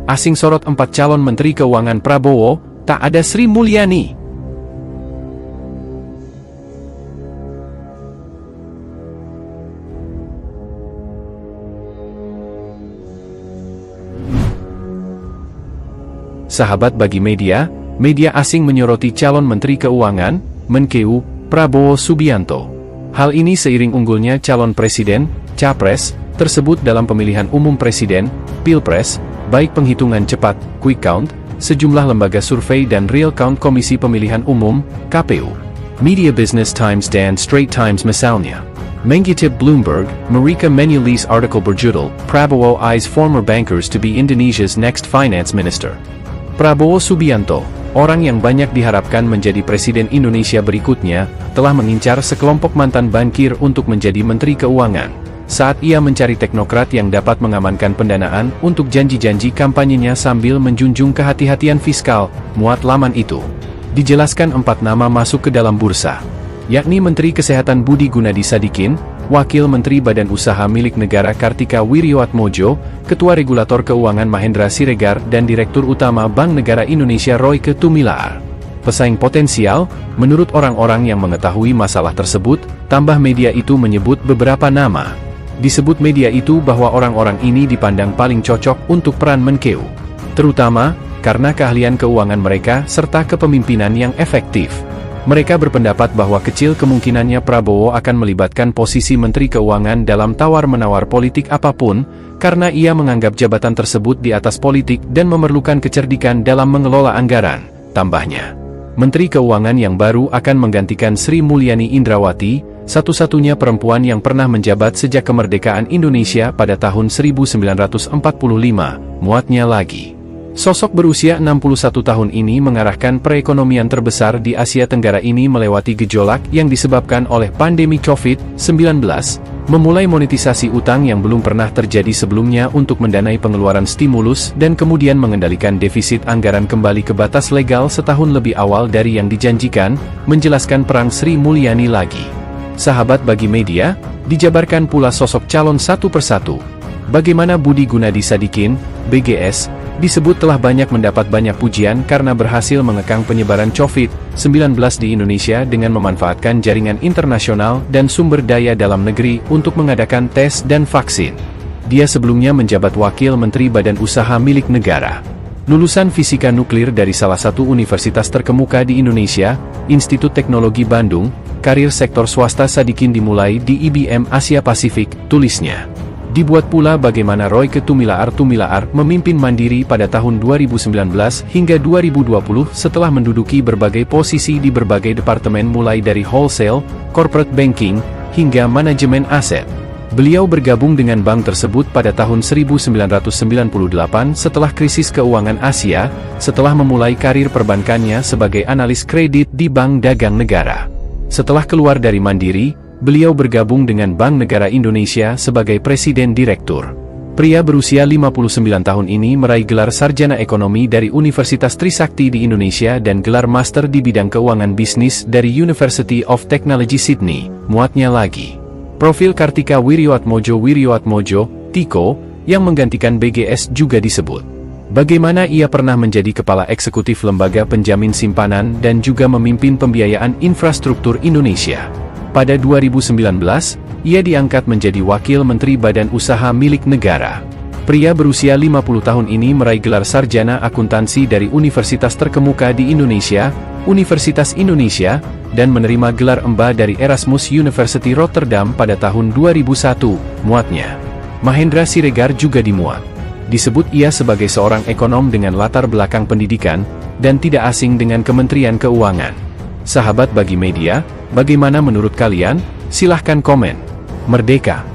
Asing sorot 4 calon Menteri Keuangan Prabowo, tak ada Sri Mulyani. Sahabat bagi media asing menyoroti calon Menteri Keuangan, Menkeu, Prabowo Subianto. Hal ini seiring unggulnya calon presiden, capres, tersebut dalam pemilihan umum presiden, pilpres, baik penghitungan cepat, quick count, sejumlah lembaga survei dan real count Komisi Pemilihan Umum, KPU. Media Business Times dan Straits Times misalnya mengutip Bloomberg, Marika Menulis artikel berjudul, Prabowo eyes former bankers to be Indonesia's next finance minister. Prabowo Subianto, orang yang banyak diharapkan menjadi Presiden Indonesia berikutnya, telah mengincar sekelompok mantan bankir untuk menjadi Menteri Keuangan, saat ia mencari teknokrat yang dapat mengamankan pendanaan untuk janji-janji kampanyenya sambil menjunjung kehati-hatian fiskal, muat laman itu. Dijelaskan 4 nama masuk ke dalam bursa, yakni Menteri Kesehatan Budi Gunadi Sadikin, Wakil Menteri Badan Usaha Milik Negara Kartika Wirjoatmojo, Ketua Regulator Keuangan Mahendra Siregar dan Direktur Utama Bank Negara Indonesia Royke Tumilaar. Pesaing potensial, menurut orang-orang yang mengetahui masalah tersebut, tambah media itu menyebut beberapa nama. Disebut media itu bahwa orang-orang ini dipandang paling cocok untuk peran Menkeu, terutama karena keahlian keuangan mereka serta kepemimpinan yang efektif. Mereka berpendapat bahwa kecil kemungkinannya Prabowo akan melibatkan posisi Menteri Keuangan dalam tawar-menawar politik apapun, karena ia menganggap jabatan tersebut di atas politik dan memerlukan kecerdikan dalam mengelola anggaran, tambahnya. Menteri Keuangan yang baru akan menggantikan Sri Mulyani Indrawati, satu-satunya perempuan yang pernah menjabat sejak kemerdekaan Indonesia pada tahun 1945, muatnya lagi. Sosok berusia 61 tahun ini mengarahkan perekonomian terbesar di Asia Tenggara ini melewati gejolak yang disebabkan oleh pandemi COVID-19, memulai monetisasi utang yang belum pernah terjadi sebelumnya untuk mendanai pengeluaran stimulus dan kemudian mengendalikan defisit anggaran kembali ke batas legal setahun lebih awal dari yang dijanjikan, menjelaskan perang Sri Mulyani lagi. Sahabat bagi media, dijabarkan pula sosok calon satu persatu. Bagaimana Budi Gunadi Sadikin, BGS, disebut telah banyak mendapat banyak pujian karena berhasil mengekang penyebaran COVID-19 di Indonesia dengan memanfaatkan jaringan internasional dan sumber daya dalam negeri untuk mengadakan tes dan vaksin. Dia sebelumnya menjabat Wakil Menteri Badan Usaha Milik Negara. Lulusan fisika nuklir dari salah satu universitas terkemuka di Indonesia, Institut Teknologi Bandung, karir sektor swasta Sadikin dimulai di IBM Asia Pasifik, tulisnya. Dibuat pula bagaimana Royke Tumilaar memimpin Mandiri pada tahun 2019 hingga 2020 setelah menduduki berbagai posisi di berbagai departemen mulai dari wholesale, corporate banking, hingga manajemen aset. Beliau bergabung dengan bank tersebut pada tahun 1998 setelah krisis keuangan Asia, setelah memulai karir perbankannya sebagai analis kredit di Bank Dagang Negara. Setelah keluar dari Mandiri, beliau bergabung dengan Bank Negara Indonesia sebagai Presiden Direktur. Pria berusia 59 tahun ini meraih gelar sarjana ekonomi dari Universitas Trisakti di Indonesia dan gelar master di bidang keuangan bisnis dari University of Technology Sydney, muatnya lagi. Profil Kartika Wirjoatmojo, Tiko, yang menggantikan BGS juga disebut. Bagaimana ia pernah menjadi kepala eksekutif lembaga penjamin simpanan dan juga memimpin pembiayaan infrastruktur Indonesia. Pada 2019, ia diangkat menjadi Wakil Menteri Badan Usaha Milik Negara. Pria berusia 50 tahun ini meraih gelar sarjana akuntansi dari universitas terkemuka di Indonesia, Universitas Indonesia, dan menerima gelar EMBA dari Erasmus University Rotterdam pada tahun 2001, muatnya. Mahendra Siregar juga dimuat. Disebut ia sebagai seorang ekonom dengan latar belakang pendidikan, dan tidak asing dengan Kementerian Keuangan. Sahabat bagi media, bagaimana menurut kalian? Silahkan komen. Merdeka!